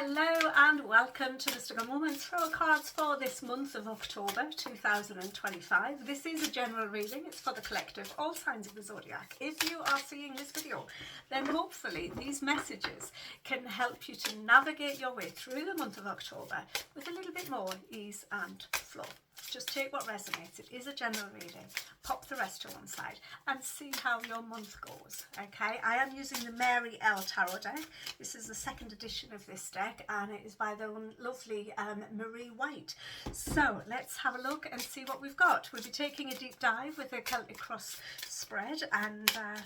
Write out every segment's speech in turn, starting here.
Hello and welcome to Mystical Moments Tarot cards for this month of October 2025. This is a general reading. It's for the collective, all signs of the zodiac. If you are seeing this video, then hopefully these messages can help you to navigate your way through the month of October with a little bit more ease and flow. Just take what resonates. It is a general reading. Pop the rest to one side and see how your month goes. Okay, I am using the Mary L Tarot deck. This is the second edition of this deck and it is by the lovely Marie White. So let's have a look and see what we've got. We'll be taking a deep dive with the Celtic Cross spread and yeah,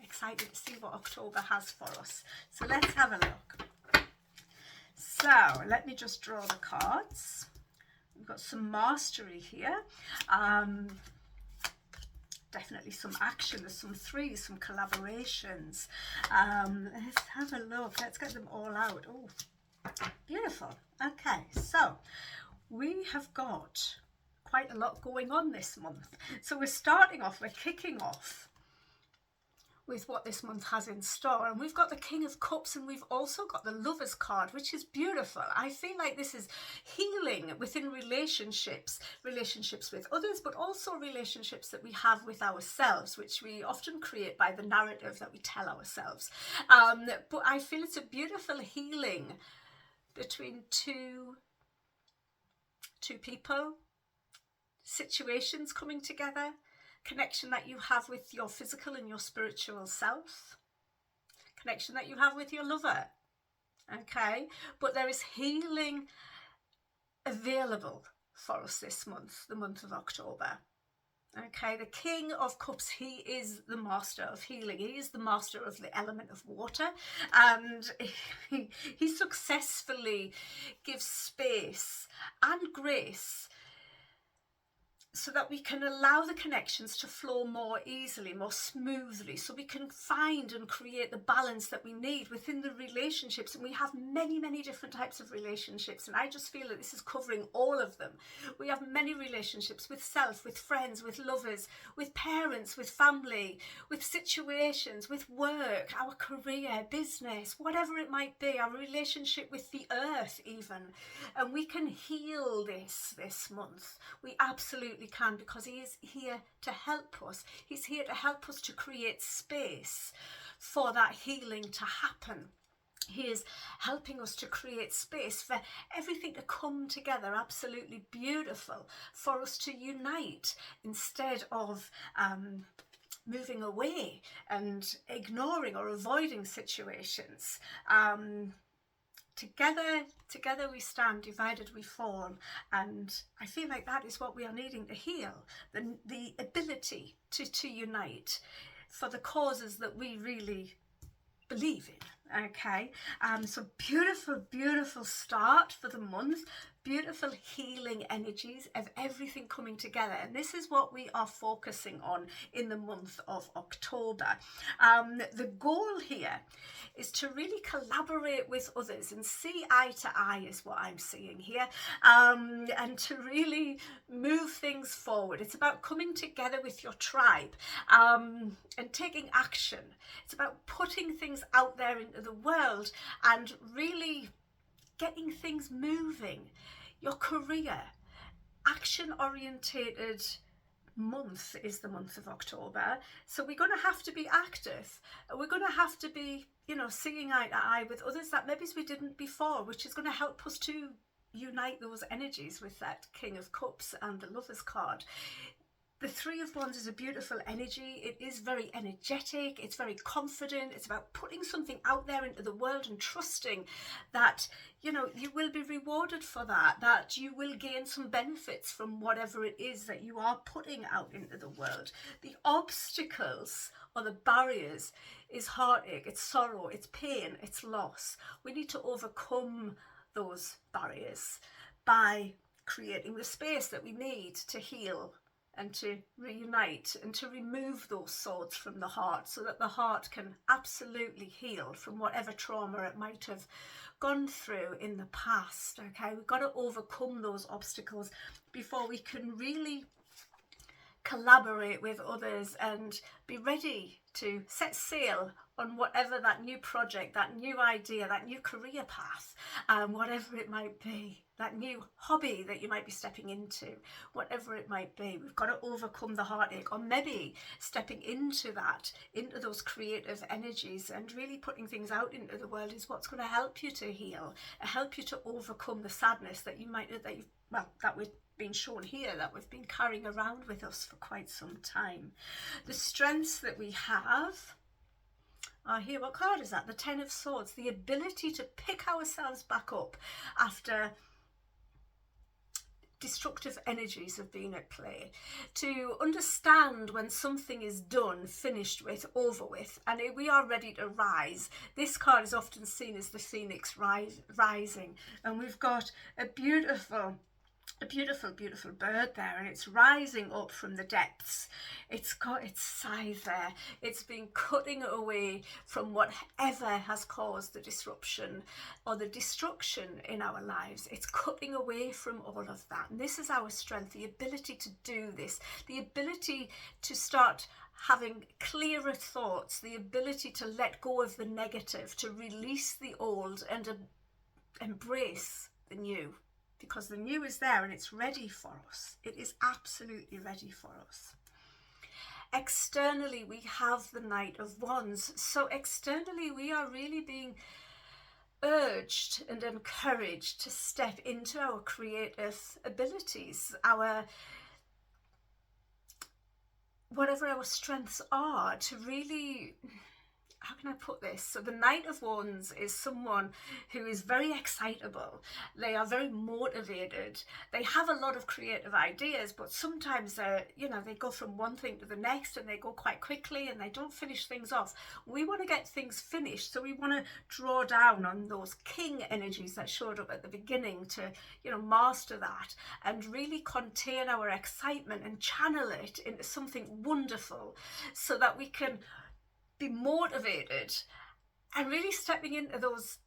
excited to see what October has for us. So let's have a look. So let me just draw the cards. We've got some mastery here, definitely some action, there's some threes, some collaborations. Let's have a look, let's get them all out. Oh, beautiful. Okay, so we have got quite a lot going on this month. So we're kicking off with what this month has in store, and we've got the King of Cups and we've also got the Lovers card, which is beautiful. I feel like this is healing within relationships with others, but also relationships that we have with ourselves, which we often create by the narrative that we tell ourselves. But I feel it's a beautiful healing between two people, situations coming together, connection that you have with your physical and your spiritual self, connection that you have with your lover. Okay, but there is healing available for us this month, the month of October. Okay, the King of Cups, he is the master of healing. He is the master of the element of water, and he successfully gives space and grace so that we can allow the connections to flow more easily, more smoothly, so we can find and create the balance that we need within the relationships. And we have many, many different types of relationships, and I just feel that this is covering all of them. We have many relationships with self, with friends, with lovers, with parents, with family, with situations, with work, our career, business, whatever it might be, our relationship with the earth even. And we can heal this month. We absolutely can, because he is here to help us. He's here to help us to create space for that healing to happen. He is helping us to create space for everything to come together absolutely beautiful, for us to unite instead of moving away and ignoring or avoiding situations. Together we stand, divided we fall, and I feel like that is what we are needing to heal, the ability to unite for the causes that we really believe in. Okay, so beautiful start for the month. Beautiful healing energies of everything coming together, and this is what we are focusing on in the month of October. The goal here is to really collaborate with others and see eye to eye is what I'm seeing here, and to really move things forward. It's about coming together with your tribe and taking action. It's about putting things out there into the world and really getting things moving. Your career, action orientated month is the month of October, so we're going to have to be active. We're going to have to be, seeing eye to eye with others that maybe we didn't before, which is going to help us to unite those energies with that King of Cups and the Lovers card. The Three of Wands is a beautiful energy. It is very energetic. It's very confident. It's about putting something out there into the world and trusting that, you will be rewarded for that, that you will gain some benefits from whatever it is that you are putting out into the world. The obstacles or the barriers is heartache, it's sorrow, it's pain, it's loss. We need to overcome those barriers by creating the space that we need to heal and to reunite and to remove those swords from the heart, so that the heart can absolutely heal from whatever trauma it might have gone through in the past. Okay, we've got to overcome those obstacles before we can really collaborate with others and be ready to set sail on whatever that new project, that new idea, that new career path, whatever it might be, that new hobby that you might be stepping into, whatever it might be. We've got to overcome the heartache, or maybe stepping into those creative energies and really putting things out into the world is what's going to help you to heal, help you to overcome the sadness that we've been shown here, that we've been carrying around with us for quite some time. The strengths that we have are here. What card is that? The Ten of Swords. The ability to pick ourselves back up after destructive energies have been at play, to understand when something is done, finished with, over with, and we are ready to rise. This card is often seen as the phoenix rising, and we've got a beautiful bird there, and it's rising up from the depths. It's got its scythe there. It's been cutting away from whatever has caused the disruption or the destruction in our lives. It's cutting away from all of that, and this is our strength, the ability to do this, the ability to start having clearer thoughts, the ability to let go of the negative, to release the old and embrace the new. Because the new is there and it's ready for us. It is absolutely ready for us. Externally, we have the Knight of Wands. So externally, we are really being urged and encouraged to step into our creative abilities, whatever our strengths are, to really... How can I put this? So the Knight of Wands is someone who is very excitable. They are very motivated. They have a lot of creative ideas, but sometimes they go from one thing to the next and they go quite quickly and they don't finish things off. We want to get things finished, so we want to draw down on those king energies that showed up at the beginning to, master that and really contain our excitement and channel it into something wonderful so that we can be motivated and really stepping into those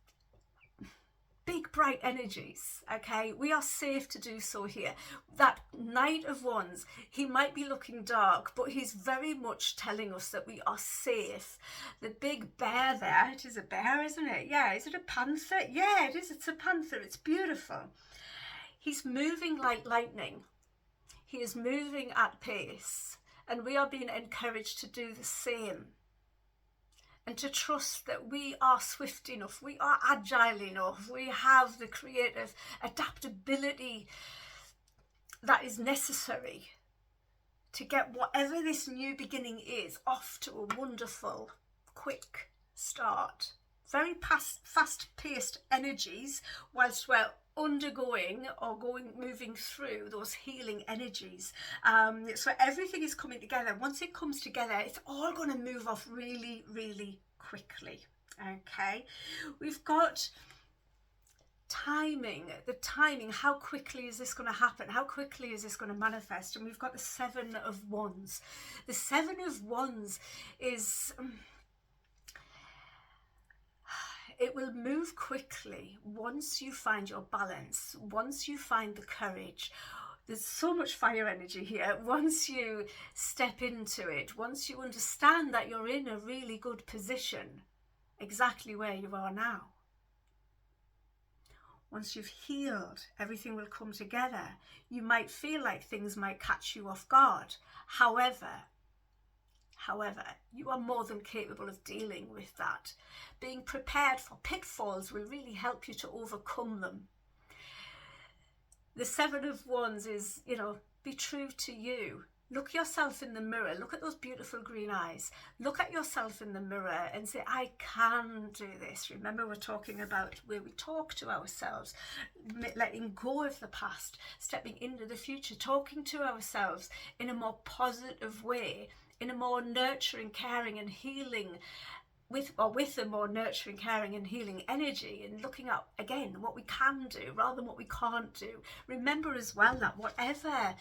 big bright energies. Okay, we are safe to do so here. That Knight of Wands, he might be looking dark, but he's very much telling us that we are safe. The big bear there, it is a bear, isn't it? Yeah, is it a panther? Yeah, it is. It's a panther. It's beautiful. He's moving like lightning. He is moving at pace, and we are being encouraged to do the same. And to trust that we are swift enough, we are agile enough, we have the creative adaptability that is necessary to get whatever this new beginning is off to a wonderful, quick start. Very fast-paced energies whilst we're undergoing or moving through those healing energies. So everything is coming together. Once it comes together, it's all going to move off really, really quickly. Okay, we've got the timing, how quickly is this going to happen, how quickly is this going to manifest? And we've got the Seven of Wands. The Seven of Wands is... it will move quickly once you find your balance, once you find the courage. There's so much fire energy here. Once you step into it, once you understand that you're in a really good position, exactly where you are now. Once you've healed, everything will come together. You might feel like things might catch you off guard. However, you are more than capable of dealing with that. Being prepared for pitfalls will really help you to overcome them. The Seven of Wands is, be true to you. Look yourself in the mirror. Look at those beautiful green eyes. Look at yourself in the mirror and say, I can do this. Remember, we're talking about where we talk to ourselves, letting go of the past, stepping into the future, talking to ourselves in a more positive way, in a more nurturing, caring and healing, with a more nurturing, caring and healing energy, and looking at, again, what we can do rather than what we can't do. Remember as well that whatever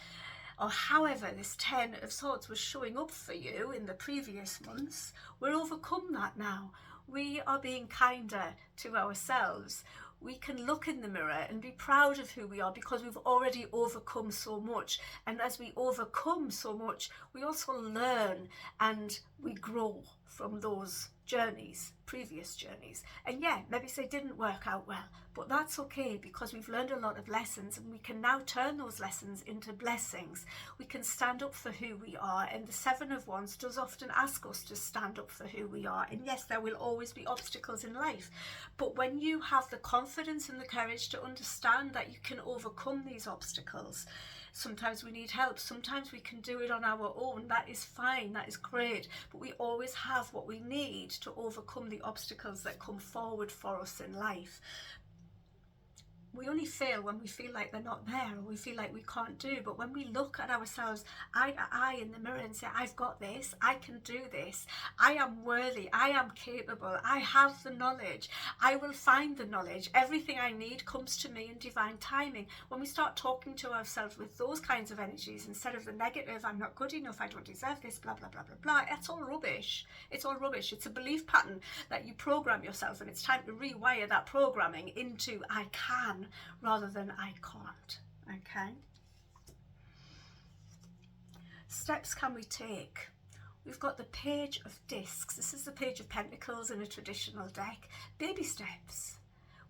or however this Ten of Swords was showing up for you in the previous months, we're overcome that now. We are being kinder to ourselves. We can look in the mirror and be proud of who we are because we've already overcome so much. And as we overcome so much, we also learn and we grow from those journeys, previous journeys, and yeah, maybe they didn't work out well, but that's okay, because we've learned a lot of lessons, and we can now turn those lessons into blessings. We can stand up for who we are, and the Seven of Wands does often ask us to stand up for who we are. And yes, there will always be obstacles in life, but when you have the confidence and the courage to understand that you can overcome these obstacles, sometimes we need help, sometimes we can do it on our own, that is fine, that is great, but we always have what we need to overcome the obstacles that come forward for us in life. We only fail when we feel like they're not there, or we feel like we can't do. But when we look at ourselves eye to eye in the mirror and say, I've got this, I can do this, I am worthy, I am capable, I have the knowledge, I will find the knowledge, everything I need comes to me in divine timing. When we start talking to ourselves with those kinds of energies instead of the negative, I'm not good enough, I don't deserve this, blah, blah, blah, blah, blah, that's all rubbish. It's all rubbish. It's a belief pattern that you program yourself, and it's time to rewire that programming into I can rather than I can't. Okay, steps can we take? We've got the Page of Discs. This is the Page of Pentacles in a traditional deck. Baby steps.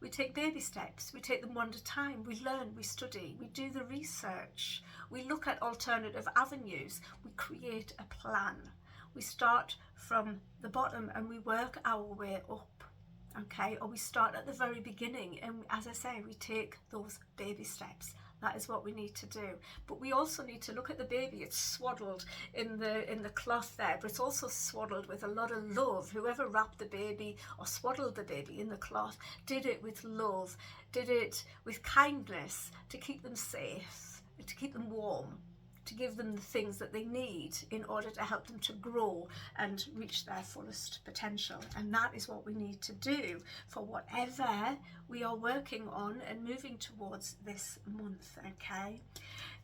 We take baby steps. We take them one at a time. We learn, we study, we do the research, we look at alternative avenues, we create a plan. We start from the bottom and we work our way up. Okay, or we start at the very beginning, and as I say, we take those baby steps. That is what we need to do. But we also need to look at the baby. It's swaddled in the cloth there, but it's also swaddled with a lot of love. Whoever wrapped the baby or swaddled the baby in the cloth did it with love, did it with kindness, to keep them safe, to keep them warm, to give them the things that they need in order to help them to grow and reach their fullest potential. And that is what we need to do for whatever we are working on and moving towards this month. Okay,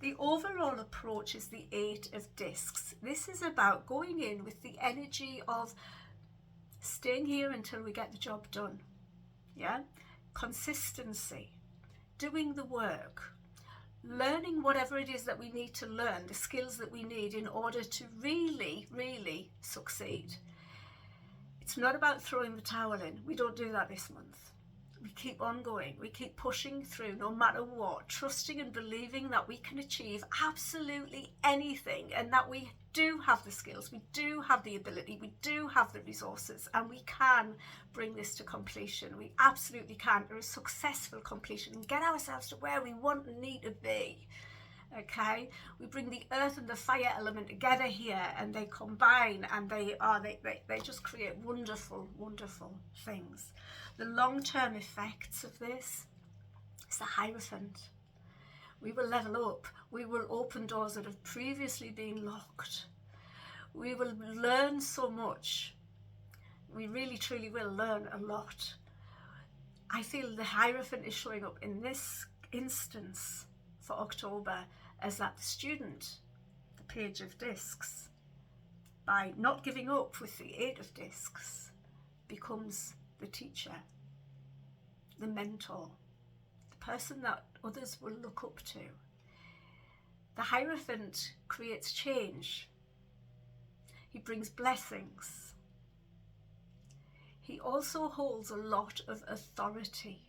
the overall approach is the Eight of Discs. This is about going in with the energy of staying here until we get the job done. Yeah, consistency, doing the work, learning whatever it is that we need to learn, the skills that we need in order to really, really succeed. It's not about throwing the towel in. We don't do that this month. We keep on going. We keep pushing through no matter what, trusting and believing that we can achieve absolutely anything, and that we do have the skills, we do have the ability, we do have the resources, and we can bring this to completion. We absolutely can, to a successful completion, and get ourselves to where we want and need to be. Okay, we bring the earth and the fire element together here, and they combine, and they just create wonderful, wonderful things. The long-term effects of this is the Hierophant. We will level up. We will open doors that have previously been locked. We will learn so much. We really, truly will learn a lot. I feel the Hierophant is showing up in this instance for October as that student, the Page of Discs, by not giving up with the Eight of Discs, becomes the teacher, the mentor, the person that others will look up to. The Hierophant creates change. He brings blessings. He also holds a lot of authority.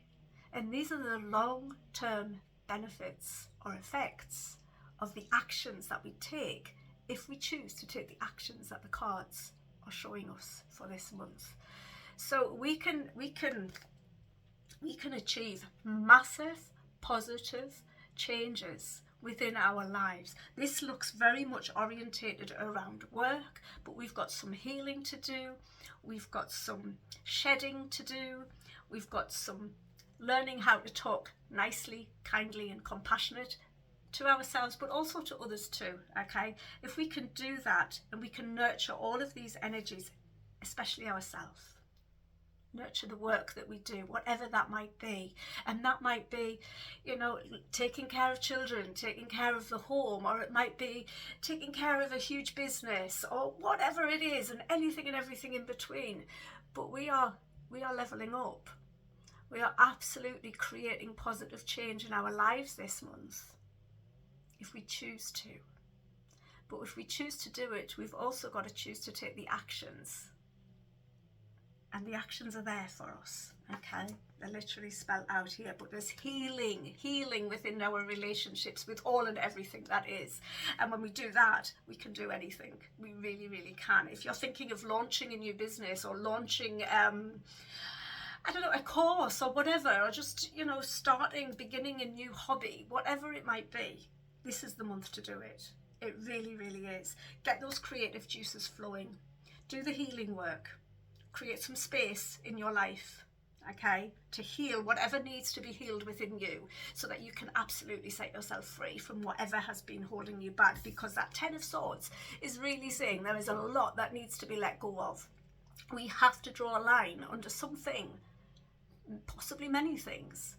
And these are the long-term benefits or effects of the actions that we take if we choose to take the actions that the cards are showing us for this month. So we can achieve massive positive changes within our lives. This looks very much orientated around work, but we've got some healing to do, we've got some shedding to do, we've got some learning how to talk nicely, kindly and compassionate to ourselves, but also to others too. Okay, if we can do that, and we can nurture all of these energies, especially ourselves, nurture the work that we do, whatever that might be. And that might be, you know, taking care of children, taking care of the home, or it might be taking care of a huge business, or whatever it is, and anything and everything in between. But we are leveling up. We are absolutely creating positive change in our lives this month, if we choose to. But if we choose to do it, we've also got to choose to take the actions. and the actions are there for us, okay? They're literally spelled out here, but there's healing within our relationships with all and everything that is. And when we do that, we can do anything. We really, really can. If you're thinking of launching a new business or launching, I don't know, a course or whatever, or just, you know, beginning a new hobby, whatever it might be, this is the month to do it. It really, really is. Get those creative juices flowing. Do the healing work. Create some space in your life, okay, to heal whatever needs to be healed within you, so that you can absolutely set yourself free from whatever has been holding you back, because that Ten of Swords is really saying there is a lot that needs to be let go of. We have to draw a line under something, possibly many things,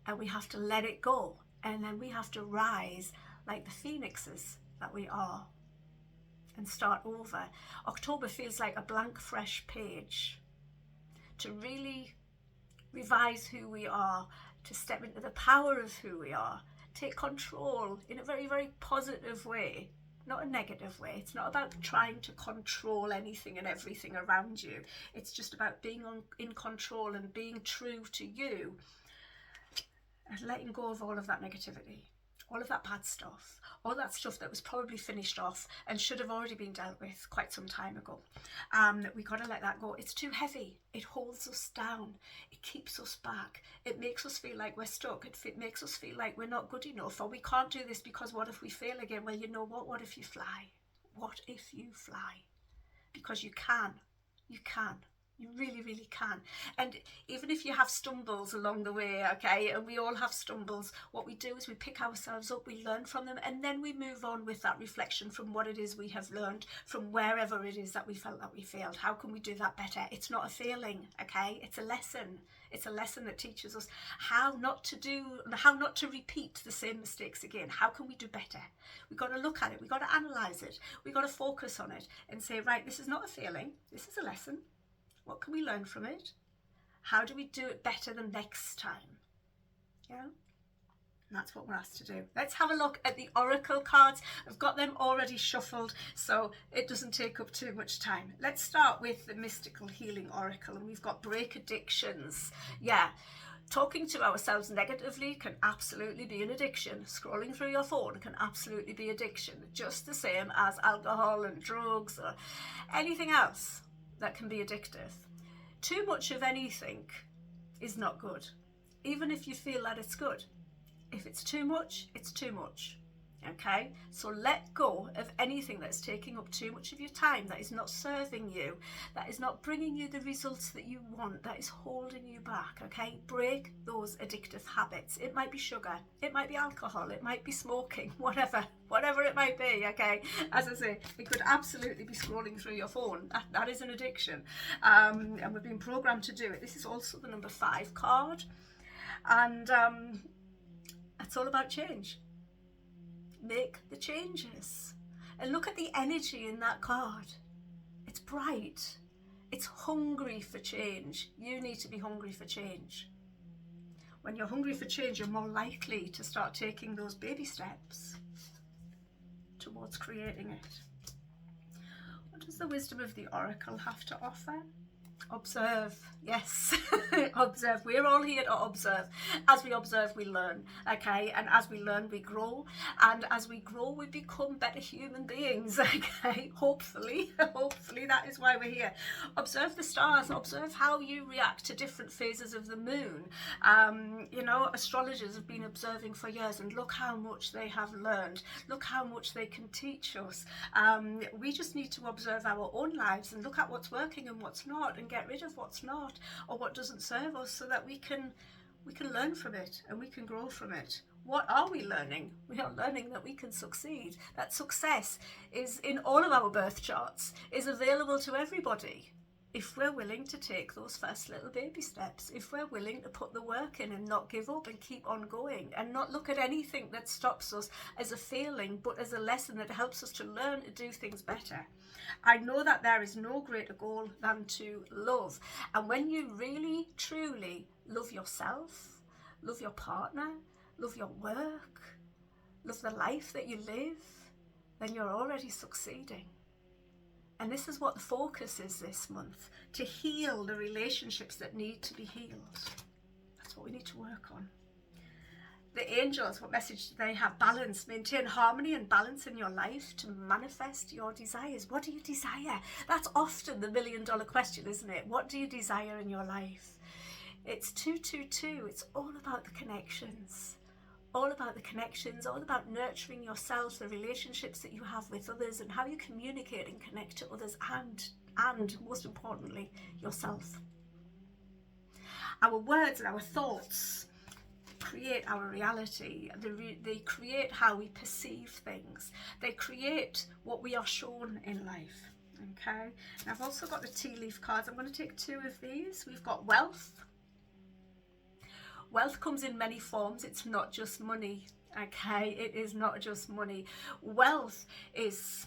and we have to let it go, and then we have to rise like the phoenixes that we are and start over. October feels like a blank, fresh page to really revise who we are, to step into the power of who we are, take control in a very, very positive way, not a negative way. It's not about trying to control anything and everything around you. It's just about being in control and being true to you and letting go of all of that negativity, all of that bad stuff, all that stuff that was probably finished off and should have already been dealt with quite some time ago. We got to let that go. It's too heavy. It holds us down. It keeps us back. It makes us feel like we're stuck. It makes us feel like we're not good enough, or we can't do this because what if we fail again? Well, you know what? What if you fly? What if you fly? Because you can. You can. You really, really can. And even if you have stumbles along the way, okay, and we all have stumbles, what we do is we pick ourselves up, we learn from them, and then we move on with that reflection from what it is we have learned from wherever it is that we felt that we failed. How can we do that better? It's not a failing, okay? It's a lesson. It's a lesson that teaches us how not to repeat the same mistakes again. How can we do better? We've got to look at it. We've got to analyze it. We've got to focus on it and say, right, this is not a failing. This is a lesson. What can we learn from it? How do we do it better the next time? Yeah, and that's what we're asked to do. Let's have a look at the oracle cards. I've got them already shuffled, so it doesn't take up too much time. Let's start with the mystical healing oracle, and we've got break addictions. Yeah, talking to ourselves negatively can absolutely be an addiction. Scrolling through your phone can absolutely be addiction, just the same as alcohol and drugs or anything else that can be addictive. Too much of anything is not good, even if you feel that it's good. If it's too much, it's too much. Okay, so let go of anything that's taking up too much of your time, that is not serving you, that is not bringing you the results that you want, that is holding you back. Okay, break those addictive habits. It might be sugar, it might be alcohol, it might be smoking, whatever it might be. Okay, as I say, it could absolutely be scrolling through your phone. That is an addiction, and we've been programmed to do it. This is also the number 5 card, and it's all about change. Make the changes and look at the energy in that card. It's bright, it's hungry for change. You need to be hungry for change. When you're hungry for change, you're more likely to start taking those baby steps towards creating it. What does the wisdom of the oracle have to offer? Observe. Yes. Observe. We're all here to observe. As we observe, we learn. Okay, and as we learn, we grow, and as we grow, we become better human beings. Okay, hopefully that is why we're here. Observe the stars. Observe how you react to different phases of the moon. You know, astrologers have been observing for years, and look how much they have learned. Look how much they can teach us. We just need to observe our own lives and look at what's working and what's not, and get rid of what's not or what doesn't serve us, so that we can learn from it and we can grow from it. What are we learning? We are learning that we can succeed, that success is in all of our birth charts, is available to everybody if we're willing to take those first little baby steps, if we're willing to put the work in and not give up and keep on going, and not look at anything that stops us as a failing, but as a lesson that helps us to learn to do things better. I know that there is no greater goal than to love. And when you really, truly love yourself, love your partner, love your work, love the life that you live, then you're already succeeding. And this is what the focus is this month, to heal the relationships that need to be healed. That's what we need to work on. The angels, what message do they have? Balance. Maintain harmony and balance in your life to manifest your desires. What do you desire? That's often the $1 million question, isn't it? What do you desire in your life? It's 222. It's all about the connections. All about the connections, all about nurturing yourself, the relationships that you have with others, and how you communicate and connect to others, and most importantly, yourself. Our words and our thoughts create our reality. They create how we perceive things. They create what we are shown in life. Okay, and I've also got the tea leaf cards. I'm going to take 2 of these. We've got wealth. Wealth comes in many forms. It's not just money, okay? It is not just money. Wealth is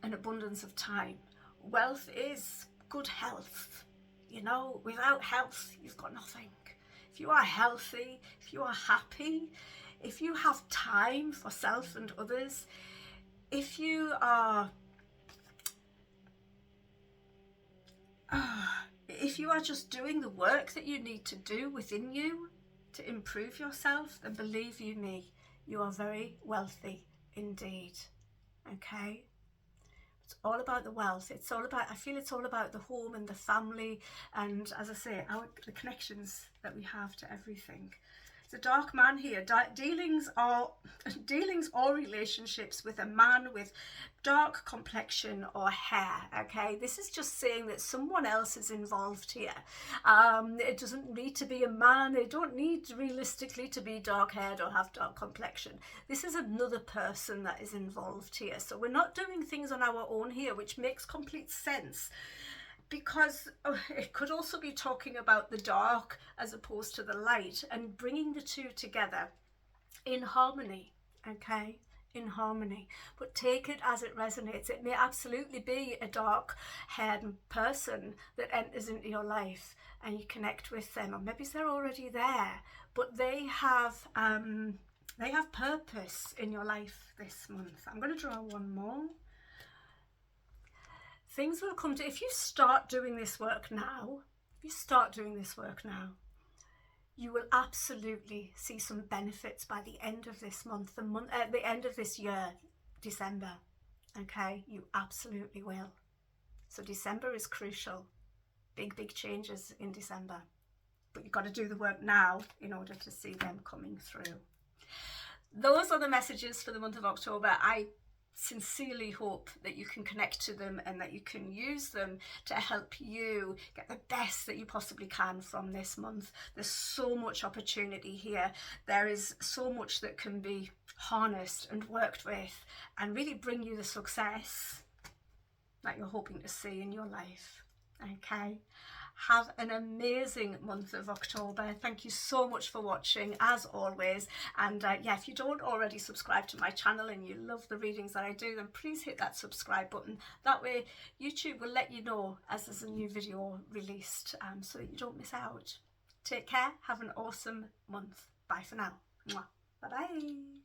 an abundance of time. Wealth is good health. You know, without health, you've got nothing. If you are healthy, if you are happy, if you have time for self and others, if you are just doing the work that you need to do within you to improve yourself, then believe you me, you are very wealthy indeed. Okay, it's all about the wealth. It's all about, I feel it's all about the home and the family, and as I say, the connections that we have to everything. It's a dark man here. Dealings or relationships with a man with dark complexion or hair. Okay, this is just saying that someone else is involved here. It doesn't need to be a man. They don't need realistically to be dark haired or have dark complexion. This is another person that is involved here. So we're not doing things on our own here, which makes complete sense. Because it could also be talking about the dark as opposed to the light, and bringing the two together in harmony, okay? In harmony. But take it as it resonates. It may absolutely be a dark-haired person that enters into your life and you connect with them, or maybe they're already there, but they have purpose in your life this month. I'm going to draw one more. Things will come to, if you start doing this work now, you will absolutely see some benefits by the end of this month, the end of this year, December. Okay, you absolutely will. So December is crucial. Big changes in December. But you've got to do the work now in order to see them coming through. Those are the messages for the month of October. I sincerely hope that you can connect to them and that you can use them to help you get the best that you possibly can from this month. There's so much opportunity here. There is so much that can be harnessed and worked with and really bring you the success that you're hoping to see in your life. Okay, have an amazing month of October. Thank you so much for watching, as always. And yeah, if you don't already subscribe to my channel and you love the readings that I do, then please hit that subscribe button. That way YouTube will let you know as there's a new video released, so that you don't miss out. Take care. Have an awesome month. Bye for now. Mwah. Bye bye.